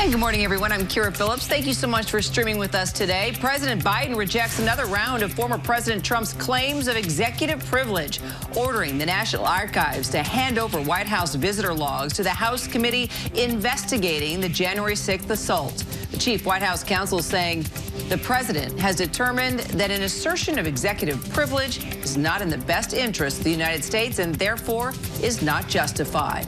And good morning, everyone. I'm Kira Phillips. Thank you so much for streaming with us today. President Biden rejects another round of former President Trump's claims of executive privilege, ordering the National Archives to hand over White House visitor logs to the House committee investigating the January 6th assault. The chief White House counsel saying the president has determined that an assertion of executive privilege is not in the best interest of the United States and therefore is not justified.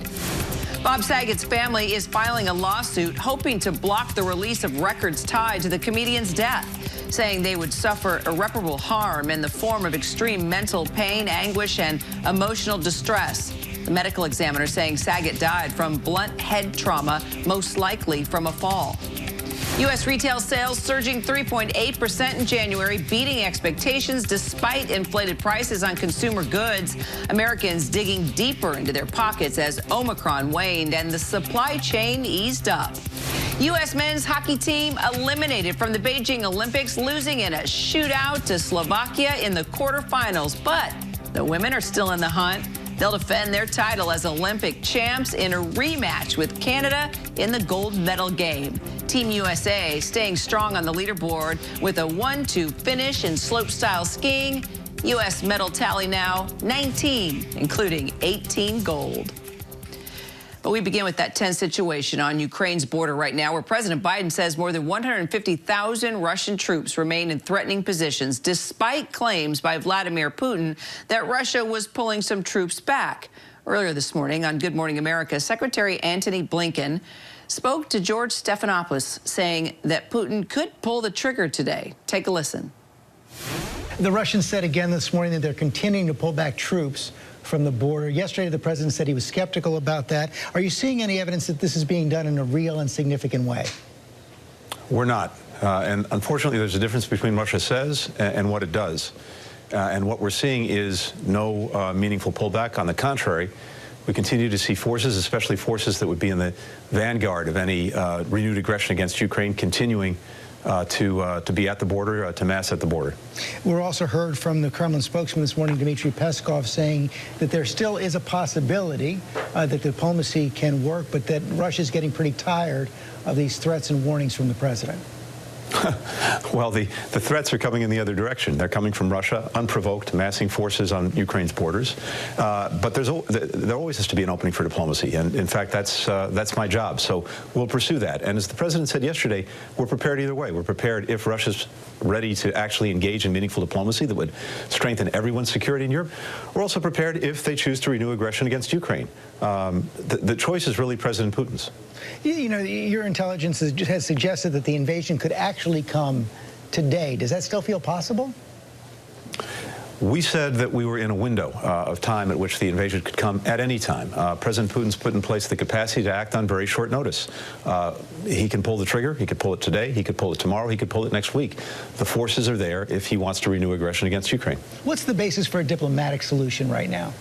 Bob Saget's family is filing a lawsuit hoping to block the release of records tied to the comedian's death, saying they would suffer irreparable harm in the form of extreme mental pain, anguish, and emotional distress. The medical examiner saying Saget died from blunt head trauma, most likely from a fall. U.S. retail sales surging 3.8% in January, beating expectations despite inflated prices on consumer goods. Americans digging deeper into their pockets as Omicron waned and the supply chain eased up. U.S. men's hockey team eliminated from the Beijing Olympics, losing in a shootout to Slovakia in the quarterfinals. But the women are still in the hunt. They'll defend their title as Olympic champs in a rematch with Canada in the gold medal game. Team USA staying strong on the leaderboard with a 1-2 finish in slopestyle skiing. U.S. medal tally now 19, including 18 gold. But we begin with that tense situation on Ukraine's border right now, where President Biden says more than 150,000 Russian troops remain in threatening positions, despite claims by Vladimir Putin that Russia was pulling some troops back. Earlier this morning on Good Morning America, Secretary Antony Blinken spoke to George Stephanopoulos, saying that Putin could pull the trigger today. Take a listen. The Russians said again this morning that they're continuing to pull back troops from the border. Yesterday, the president said he was skeptical about that. Are you seeing any evidence that this is being done in a real and significant way? We're not. And unfortunately, there's a difference between what Russia says and what it does. And what we're seeing is no meaningful pullback. On the contrary, we continue to see forces, especially forces that would be in the vanguard of any renewed aggression against Ukraine, continuing to be at the border, to mass at the border. We're also heard from the Kremlin spokesman this morning, Dmitry Peskov, saying that there still is a possibility that diplomacy can work, but that Russia's getting pretty tired of these threats and warnings from the president. Well, the threats are coming in the other direction. They're coming from Russia, unprovoked, massing forces on Ukraine's borders. But there always has to be an opening for diplomacy. And in fact, that's my job. So we'll pursue that. And as the president said yesterday, we're prepared either way. We're prepared if Russia's ready to actually engage in meaningful diplomacy that would strengthen everyone's security in Europe. We're also prepared if they choose to renew aggression against Ukraine. The choice is really President Putin's. You know, your intelligence has suggested that the invasion could actually come today. Does that still feel possible? We said that we were in a window of time at which the invasion could come at any time. President Putin's put in place the capacity to act on very short notice. He can pull the trigger. He could pull it today. He could pull it tomorrow. He could pull it next week. The forces are there if he wants to renew aggression against Ukraine. What's the basis for a diplomatic solution right now?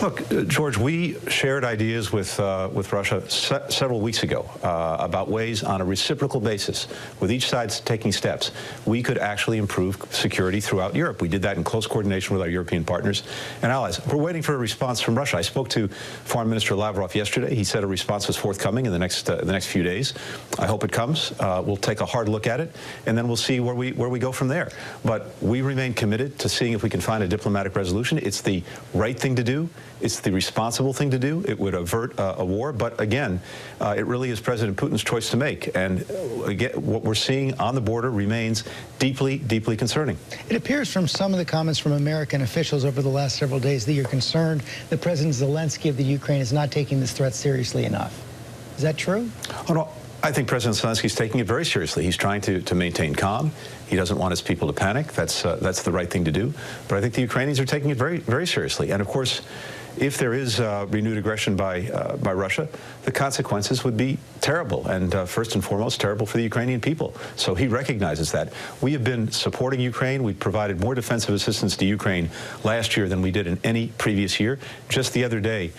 Look, George, we shared ideas with Russia several weeks ago about ways on a reciprocal basis, with each side taking steps, we could actually improve security throughout Europe. We did that in close coordination with our European partners and allies. We're waiting for a response from Russia. I spoke to Foreign Minister Lavrov yesterday. He said a response was forthcoming in the next few days. I hope it comes. We'll take a hard look at it, and then we'll see where we go from there. But we remain committed to seeing if we can find a diplomatic resolution. It's the right thing to do. It's the responsible thing to do. It would avert a war. But again, it really is President Putin's choice to make. And again, what we're seeing on the border remains deeply, deeply concerning. It appears from some of the comments from American officials over the last several days that you're concerned that President Zelensky of the Ukraine is not taking this threat seriously enough. Is that true? Oh, no. I think President Zelensky is taking it very seriously. He's trying to maintain calm. He doesn't want his people to panic. That's the right thing to do. But I think the Ukrainians are taking it very, very seriously. And of course, if there is renewed aggression by Russia, the consequences would be terrible, and first and foremost, terrible for the Ukrainian people. So he recognizes that. We have been supporting Ukraine. We provided more defensive assistance to Ukraine last year than we did in any previous year. Just the other day,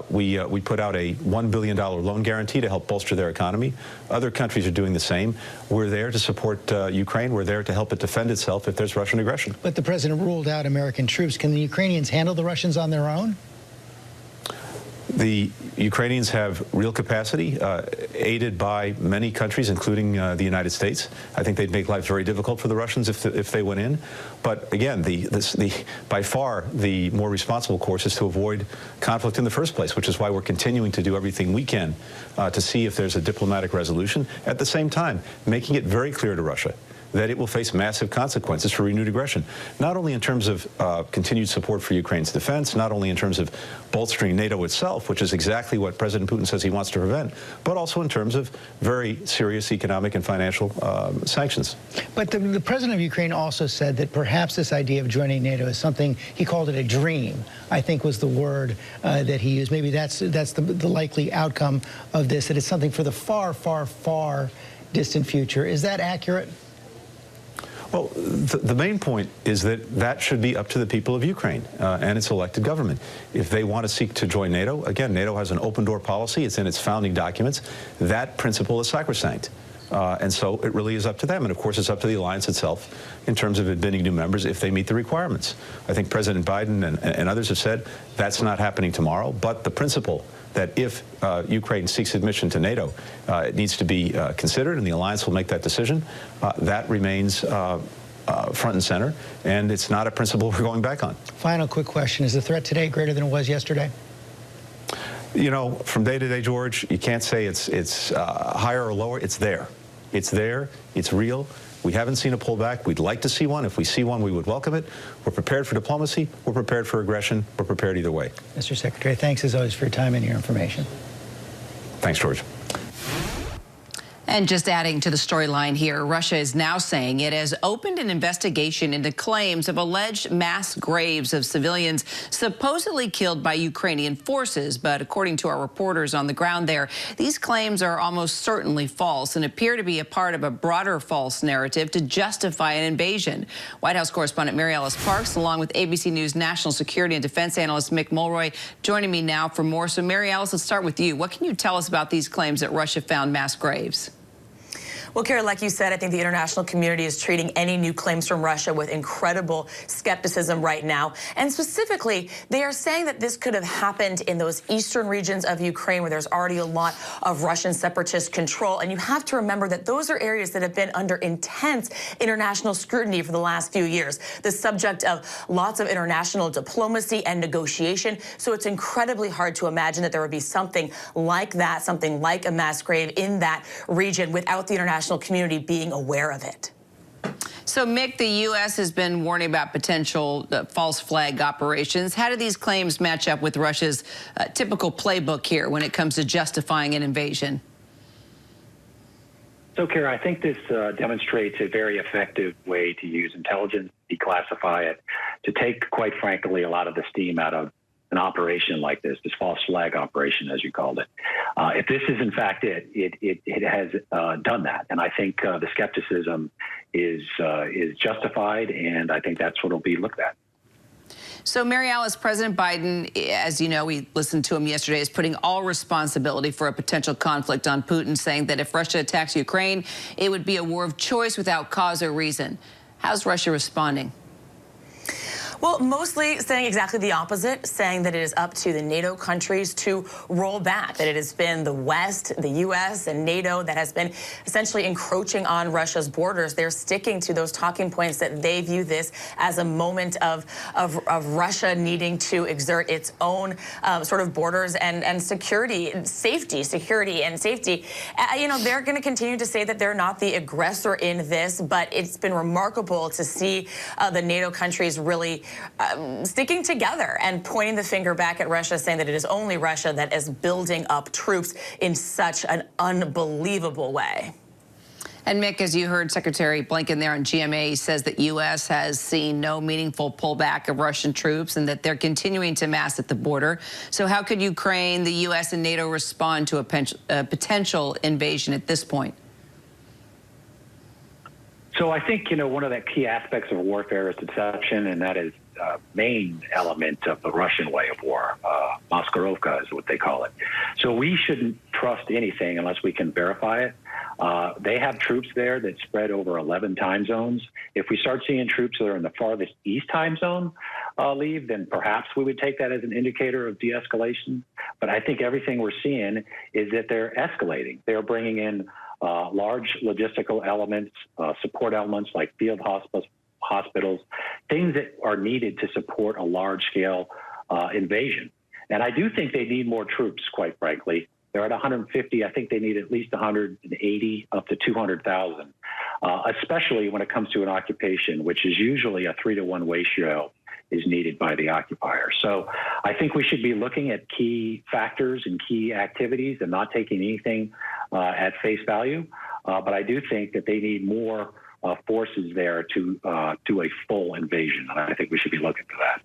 we put out a $1 billion loan guarantee to help bolster their economy. Other countries are doing the same. We're there to support Ukraine. We're there to help it defend itself if there's Russian aggression. But the president ruled out American troops. Can the Ukrainians handle the Russians on their own? The Ukrainians have real capacity, aided by many countries, including the United States. I think they'd make life very difficult for the Russians if they went in. But again, by far the more responsible course is to avoid conflict in the first place, which is why we're continuing to do everything we can to see if there's a diplomatic resolution. At the same time, making it very clear to Russia that it will face massive consequences for renewed aggression, not only in terms of continued support for Ukraine's defense, not only in terms of bolstering NATO itself, which is exactly what President Putin says he wants to prevent, but also in terms of very serious economic and financial sanctions. But the president of Ukraine also said that perhaps this idea of joining NATO is something, he called it a dream, I think was the word that he used. Maybe that's the likely outcome of this, that it's something for the far, far, far distant future. Is that accurate? Well, the main point is that should be up to the people of Ukraine and its elected government. If they want to seek to join NATO, again, NATO has an open-door policy. It's in its founding documents. That principle is sacrosanct. And so it really is up to them. And, of course, it's up to the alliance itself in terms of admitting new members if they meet the requirements. I think President Biden and others have said that's not happening tomorrow. But the principle that if Ukraine seeks admission to NATO, it needs to be considered, and the alliance will make that decision, that remains front and center. And it's not a principle we're going back on. Final quick question. Is the threat today greater than it was yesterday? You know, from day to day, George, you can't say it's higher or lower. It's there. It's there. It's real. We haven't seen a pullback. We'd like to see one. If we see one, we would welcome it. We're prepared for diplomacy. We're prepared for aggression. We're prepared either way. Mr. Secretary, thanks as always for your time and your information. Thanks, George. And just adding to the storyline here, Russia is now saying it has opened an investigation into claims of alleged mass graves of civilians supposedly killed by Ukrainian forces. But according to our reporters on the ground there, these claims are almost certainly false and appear to be a part of a broader false narrative to justify an invasion. White House correspondent Mary Alice Parks, along with ABC News national security and defense analyst Mick Mulroy, joining me now for more. So, Mary Alice, let's start with you. What can you tell us about these claims that Russia found mass graves? Well, Kara, like you said, I think the international community is treating any new claims from Russia with incredible skepticism right now. And specifically, they are saying that this could have happened in those eastern regions of Ukraine where there's already a lot of Russian separatist control. And you have to remember that those are areas that have been under intense international scrutiny for the last few years, the subject of lots of international diplomacy and negotiation. So it's incredibly hard to imagine that there would be something like that, something like a mass grave in that region without the international community being aware of it. So, Mick, the U.S. has been warning about potential false flag operations. How do these claims match up with Russia's typical playbook here when it comes to justifying an invasion? So, Kara, I think this demonstrates a very effective way to use intelligence, declassify it, to take, quite frankly, a lot of the steam out of an operation like this false flag operation, as you called it. If this is in fact it has done that, and I think the skepticism is justified, and I think that's what will be looked at. So, Mary Alice, President Biden, as you know, we listened to him yesterday, is putting all responsibility for a potential conflict on Putin, saying that if Russia attacks Ukraine, it would be a war of choice without cause or reason. How's Russia responding? Well, mostly saying exactly the opposite, saying that it is up to the NATO countries to roll back, that it has been the West, the U.S. and NATO that has been essentially encroaching on Russia's borders. They're sticking to those talking points that they view this as a moment of Russia needing to exert its own sort of borders and security, security and safety. You know, they're going to continue to say that they're not the aggressor in this, but it's been remarkable to see the NATO countries really sticking together and pointing the finger back at Russia, saying that it is only Russia that is building up troops in such an unbelievable way. And Mick, as you heard Secretary Blinken there on GMA, says that U.S. has seen no meaningful pullback of Russian troops and that they're continuing to mass at the border. So how could Ukraine, the U.S. and NATO respond to a potential invasion at this point? So I think, you know, one of the key aspects of warfare is deception, and that is main element of the Russian way of war. Maskirovka is what they call it. So we shouldn't trust anything unless we can verify it. They have troops there that spread over 11 time zones. If we start seeing troops that are in the farthest east time zone leave, then perhaps we would take that as an indicator of de-escalation. But I think everything we're seeing is that they're escalating. They're bringing in large logistical elements, support elements like field hospitals, things that are needed to support a large-scale invasion. And I do think they need more troops, quite frankly. They're at 150. I think they need at least 180 up to 200,000, especially when it comes to an occupation, which is usually a 3-to-1 ratio is needed by the occupier. So I think we should be looking at key factors and key activities and not taking anything at face value. But I do think that they need more forces there to do a full invasion. And I think we should be looking for that.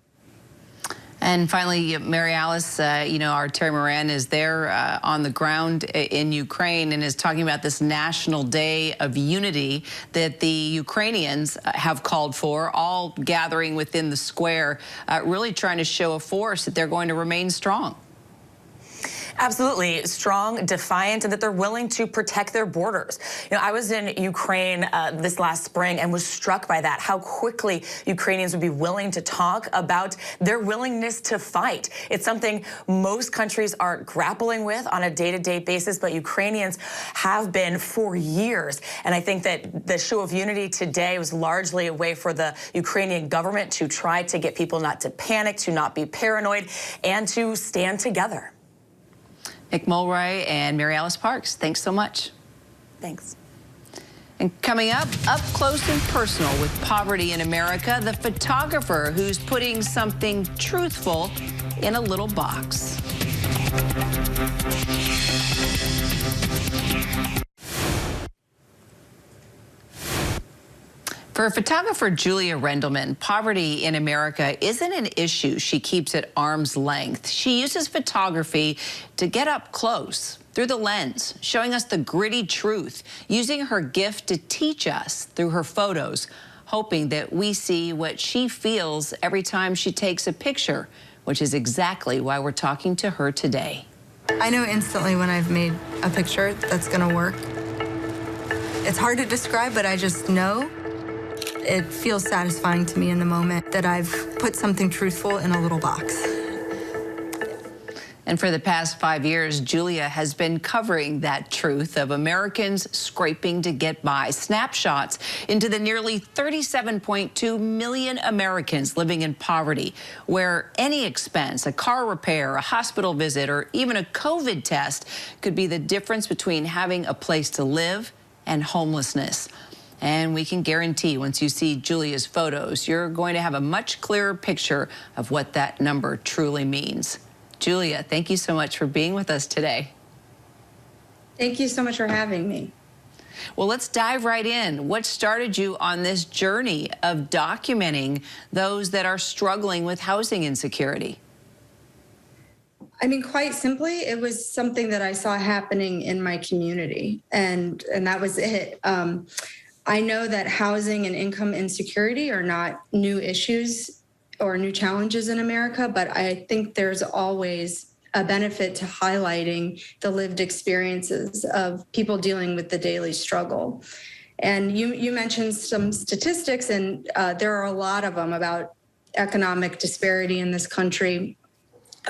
And finally, Mary Alice, our Terry Moran is there on the ground in Ukraine and is talking about this National Day of Unity that the Ukrainians have called for, all gathering within the square, really trying to show a force that they're going to remain strong. Absolutely strong, defiant, and that they're willing to protect their borders. I was in Ukraine this last spring and was struck by that, how quickly Ukrainians would be willing to talk about their willingness to fight. It's something most countries are grappling with on a day-to-day basis, but Ukrainians have been for years. And I think that the show of unity today was largely a way for the Ukrainian government to try to get people not to panic, to not be paranoid, and to stand together. Nick Mulroy and Mary Alice Parks, thanks so much. Thanks. And coming up close and personal with poverty in America, the photographer who's putting something truthful in a little box. For photographer Julia Rendelman, poverty in America isn't an issue she keeps at arm's length. She uses photography to get up close, through the lens, showing us the gritty truth, using her gift to teach us through her photos, hoping that we see what she feels every time she takes a picture, which is exactly why we're talking to her today. I know instantly when I've made a picture that's gonna work. It's hard to describe, but I just know. It feels satisfying to me in the moment that I've put something truthful in a little box. And for the past 5 years, Julia has been covering that truth of Americans scraping to get by. Snapshots into the nearly 37.2 million Americans living in poverty, where any expense, a car repair, a hospital visit, or even a COVID test could be the difference between having a place to live and homelessness. And we can guarantee once you see Julia's photos, you're going to have a much clearer picture of what that number truly means. Julia, thank you so much for being with us today. Thank you so much for having me. Well, let's dive right in. What started you on this journey of documenting those that are struggling with housing insecurity? I mean, quite simply, it was something that I saw happening in my community, and that was it. I know that housing and income insecurity are not new issues or new challenges in America, but I think there's always a benefit to highlighting the lived experiences of people dealing with the daily struggle. And you mentioned some statistics, and there are a lot of them about economic disparity in this country.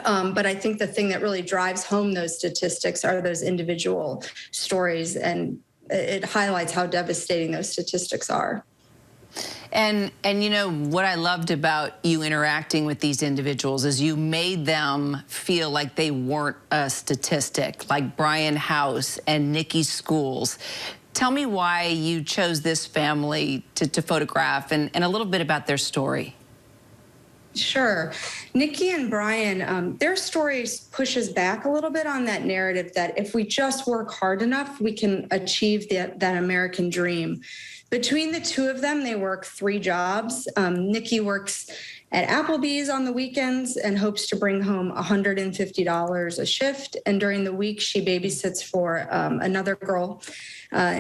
But I think the thing that really drives home those statistics are those individual stories, and it highlights how devastating those statistics are. And what I loved about you interacting with these individuals is you made them feel like they weren't a statistic, like Brian House and Nikki Schools. Tell me why you chose this family to photograph and a little bit about their story. Sure. Nikki and Brian, their story pushes back a little bit on that narrative that if we just work hard enough, we can achieve that American dream. Between the two of them, they work 3 jobs. Nikki works at Applebee's on the weekends and hopes to bring home $150 a shift. And during the week, she babysits for another girl.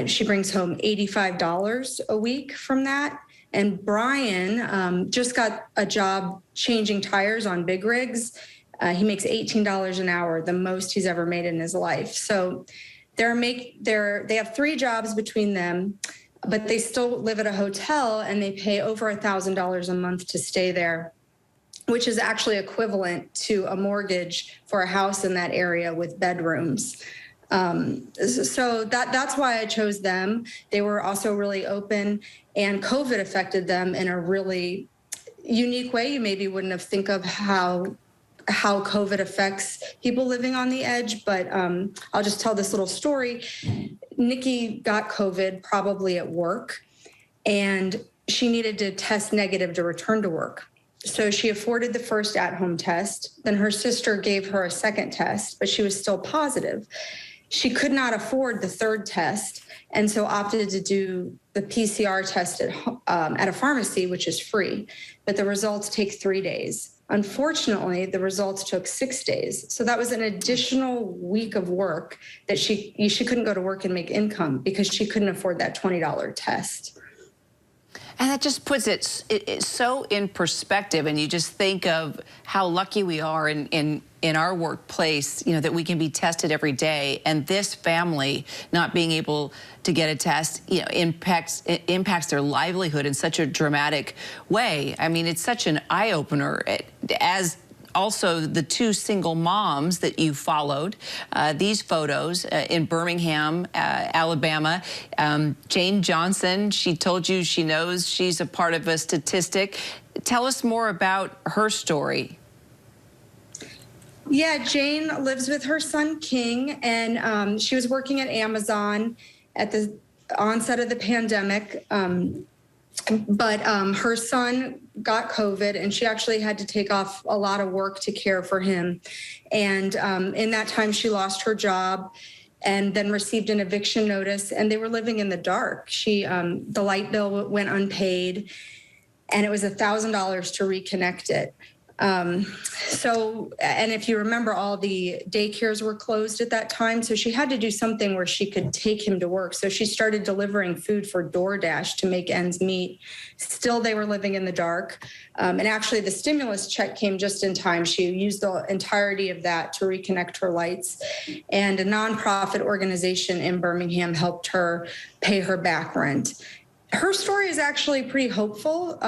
She brings home $85 a week from that. And Brian just got a job changing tires on big rigs. He makes $18 an hour, the most he's ever made in his life. So they have 3 jobs between them, but they still live at a hotel and they pay over $1,000 a month to stay there, which is actually equivalent to a mortgage for a house in that area with bedrooms. So that's why I chose them. They were also really open, and COVID affected them in a really unique way. You maybe wouldn't have think of how COVID affects people living on the edge, but I'll just tell this little story. Nikki got COVID probably at work, and she needed to test negative to return to work. So she afforded the first at-home test. Then her sister gave her a second test, but she was still positive. She could not afford the third test, and so opted to do the PCR test at a pharmacy, which is free. But the results take 3 days. Unfortunately, the results took 6 days. So that was an additional week of work that she couldn't go to work and make income because she couldn't afford that $20 test. And that just puts it so in perspective, and you just think of how lucky we are in our workplace, you know, that we can be tested every day, and this family not being able to get a test, you know, impacts their livelihood in such a dramatic way. I mean, it's such an eye-opener, as also the 2 single moms that you followed, these photos in Birmingham, Alabama. Jane Johnson, she told you she knows she's a part of a statistic. Tell us more about her story. Yeah, Jane lives with her son, King, and she was working at Amazon at the onset of the pandemic. But her son got COVID, and she actually had to take off a lot of work to care for him. And in that time, she lost her job and then received an eviction notice, and they were living in the dark. The light bill went unpaid, and it was $1,000 to reconnect it. And if you remember, all the daycares were closed at that time. So she had to do something where she could take him to work. So she started delivering food for DoorDash to make ends meet. Still, they were living in the dark. And actually, the stimulus check came just in time. She used the entirety of that to reconnect her lights. And a nonprofit organization in Birmingham helped her pay her back rent. Her story is actually pretty hopeful.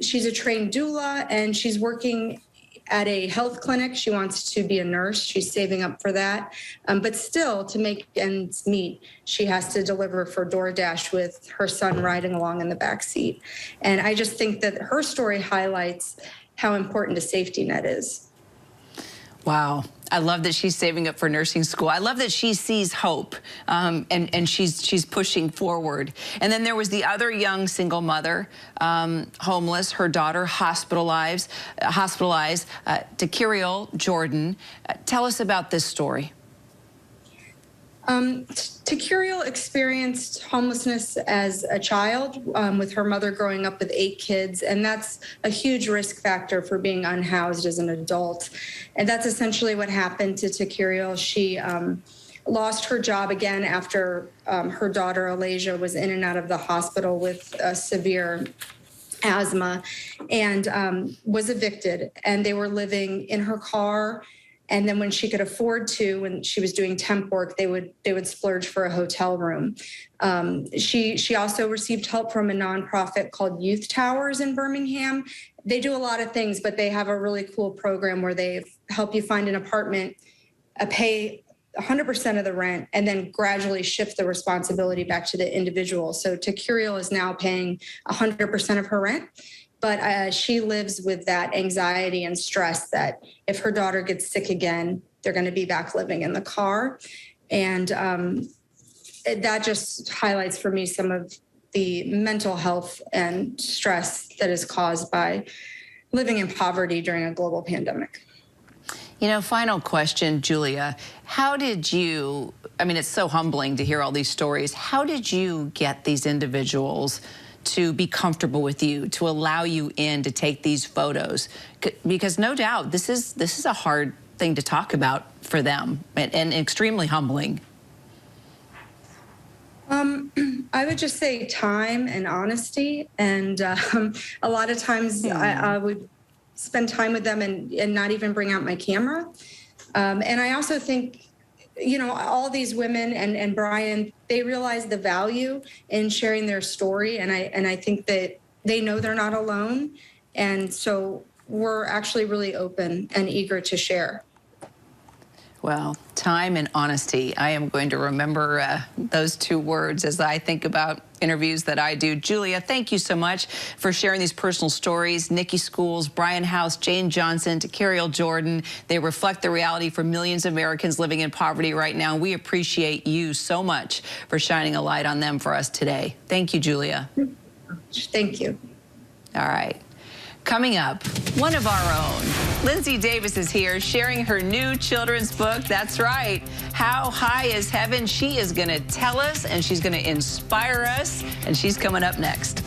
She's a trained doula, and she's working at a health clinic. She wants to be a nurse. She's saving up for that. But still, to make ends meet, she has to deliver for DoorDash with her son riding along in the back seat. And I just think that her story highlights how important a safety net is. Wow. I love that she's saving up for nursing school. I love that she sees hope, and she's pushing forward. And then there was the other young single mother, homeless, her daughter hospitalized, Takiriel Jordan. Tell us about this story. Takiriel experienced homelessness as a child, with her mother growing up with 8 kids, and that's a huge risk factor for being unhoused as an adult. And that's essentially what happened to Takiriel. She lost her job again after her daughter, Alasia, was in and out of the hospital with severe asthma, and was evicted. And they were living in her car. And then when she could afford to, when she was doing temp work, they would splurge for a hotel room. She also received help from a nonprofit called Youth Towers in Birmingham. They do a lot of things, but they have a really cool program where they help you find an apartment, pay 100% of the rent, and then gradually shift the responsibility back to the individual. So Takiriel is now paying 100% of her rent. But she lives with that anxiety and stress that if her daughter gets sick again, they're going to be back living in the car. And that just highlights for me some of the mental health and stress that is caused by living in poverty during a global pandemic. You know, final question, Julia. How did you, I mean, it's so humbling to hear all these stories. How did you get these individuals to be comfortable with you, to allow you in to take these photos? Because no doubt this is a hard thing to talk about for them, and extremely humbling. I would just say time and honesty. And a lot of times I would spend time with them and not even bring out my camera. And I also think, you know, all these women and Brian, they realize the value in sharing their story. And I think that they know they're not alone. And so we're actually really open and eager to share. Well, time and honesty. I am going to remember those two words as I think about interviews that I do. Julia, thank you so much for sharing these personal stories. Nikki Schools, Brian House, Jane Johnson, to Carol Jordan. They reflect the reality for millions of Americans living in poverty right now. We appreciate you so much for shining a light on them for us today. Thank you, Julia. Thank you. All right. Coming up, one of our own. Lindsay Davis is here sharing her new children's book. That's right. How High is Heaven? She is going to tell us, and she's going to inspire us, and she's coming up next.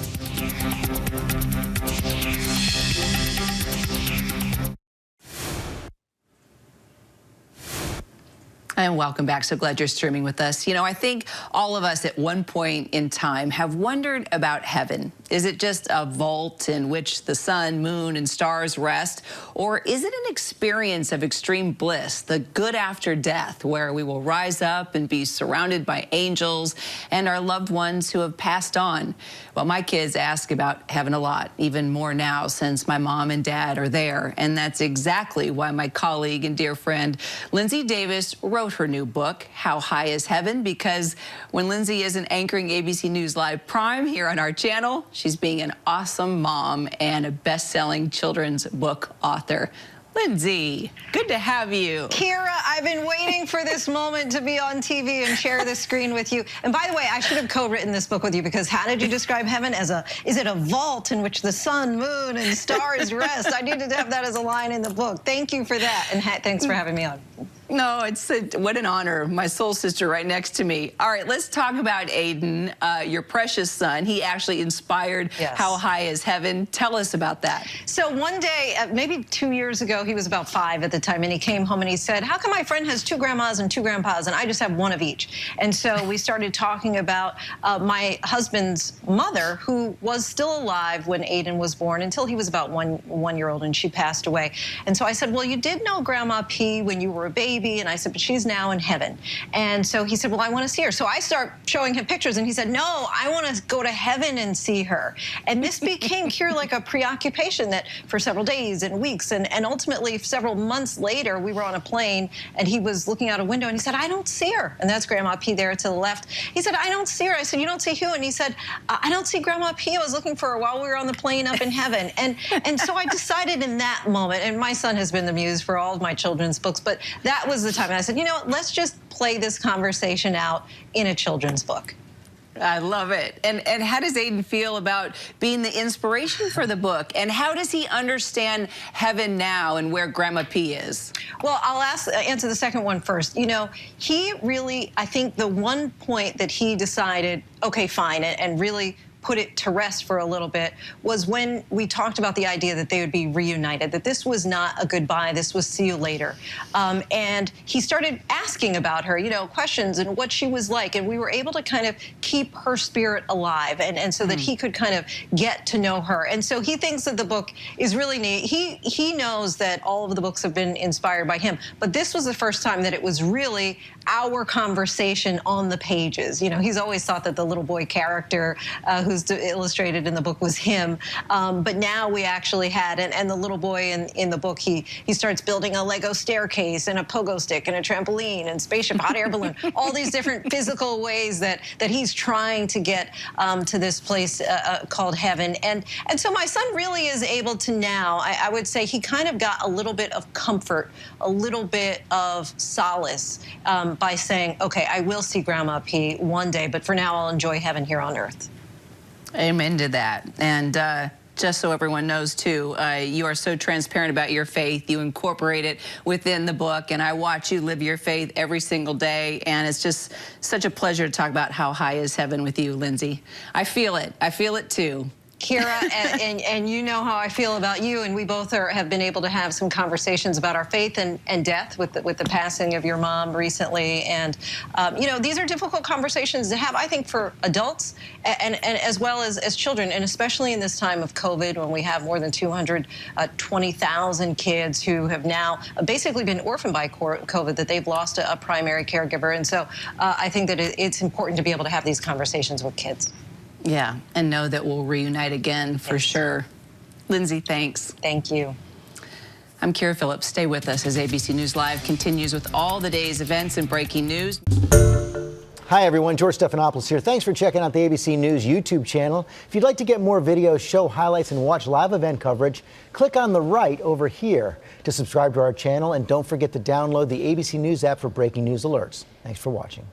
And welcome back. So glad you're streaming with us. You know, I think all of us at one point in time have wondered about heaven. Is it just a vault in which the sun, moon, and stars rest? Or is it an experience of extreme bliss, the good after death, where we will rise up and be surrounded by angels and our loved ones who have passed on? Well, my kids ask about heaven a lot, even more now since my mom and dad are there. And that's exactly why my colleague and dear friend, Lindsay Davis, wrote her new book, How High is Heaven? Because when Lindsay isn't anchoring ABC News Live Prime here on our channel, she's being an awesome mom and a best-selling children's book author. Lindsay, good to have you. Kira, I've been waiting for this moment to be on TV and share the screen with you. And by the way, I should have co-written this book with you, because how did you describe heaven? As is it a vault in which the sun, moon, and stars rest? I needed to have that as a line in the book. Thank you for that, and thanks for having me on. No, what an honor. My soul sister right next to me. All right, let's talk about Aiden, your precious son. He actually inspired How High is Heaven. Tell us about that. So one day, maybe 2 years ago, he was about 5 at the time, and he came home and he said, how come my friend has 2 grandmas and 2 grandpas, and I just have one of each? And so we started talking about my husband's mother, who was still alive when Aiden was born, until he was about one year old, and she passed away. And so I said, well, you did know Grandma P when you were a baby. And I said, but she's now in heaven. And so he said, well, I want to see her. So I start showing him pictures, and he said, no, I want to go to heaven and see her. And this became like a preoccupation that for several days and weeks, and ultimately several months later, we were on a plane, and he was looking out a window, and he said, I don't see her. And that's Grandma P there to the left. He said, I don't see her. I said, you don't see who? And he said, I don't see Grandma P. I was looking for her while we were on the plane up in heaven. And so I decided in that moment, and my son has been the muse for all of my children's books, but that was the time. And I said, you know what, let's just play this conversation out in a children's book. I love it. And how does Aiden feel about being the inspiration for the book? And how does he understand heaven now and where Grandma P is? Well, I'll answer the second one first. You know, he really, I think the one point that he decided, okay, fine, and really put it to rest for a little bit was when we talked about the idea that they would be reunited, that this was not a goodbye, this was see you later. And he started asking about her, you know, questions and what she was like, and we were able to kind of keep her spirit alive, and so that he could kind of get to know her. And so he thinks that the book is really neat. He knows that all of the books have been inspired by him, but this was the first time that it was really our conversation on the pages. You know, he's always thought that the little boy character who's illustrated in the book was him, but now we actually had, and the little boy in the book, he starts building a Lego staircase and a pogo stick and a trampoline and spaceship hot air balloon, all these different physical ways that he's trying to get to this place called heaven. And so my son really is able to now, I would say he kind of got a little bit of comfort, a little bit of solace by saying, okay, I will see Grandma P one day, but for now I'll enjoy heaven here on earth. Amen to that. And just so everyone knows, too, you are so transparent about your faith. You incorporate it within the book, and I watch you live your faith every single day, and it's just such a pleasure to talk about How High is Heaven with you, Lindsay. I feel it. I feel it, too. Kira, and you know how I feel about you, and we both have been able to have some conversations about our faith and death with the passing of your mom recently. And you know, these are difficult conversations to have, I think, for adults and as well as children, and especially in this time of COVID, when we have more than 220,000 kids who have now basically been orphaned by COVID, that they've lost a primary caregiver. And so I think that it's important to be able to have these conversations with kids. Yeah, and know that we'll reunite again for sure. Lindsay, thanks. Thank you. I'm Kira Phillips. Stay with us as ABC News Live continues with all the day's events and breaking news. Hi, everyone. George Stephanopoulos here. Thanks for checking out the ABC News YouTube channel. If you'd like to get more videos, show highlights, and watch live event coverage, click on the right over here to subscribe to our channel. And don't forget to download the ABC News app for breaking news alerts. Thanks for watching.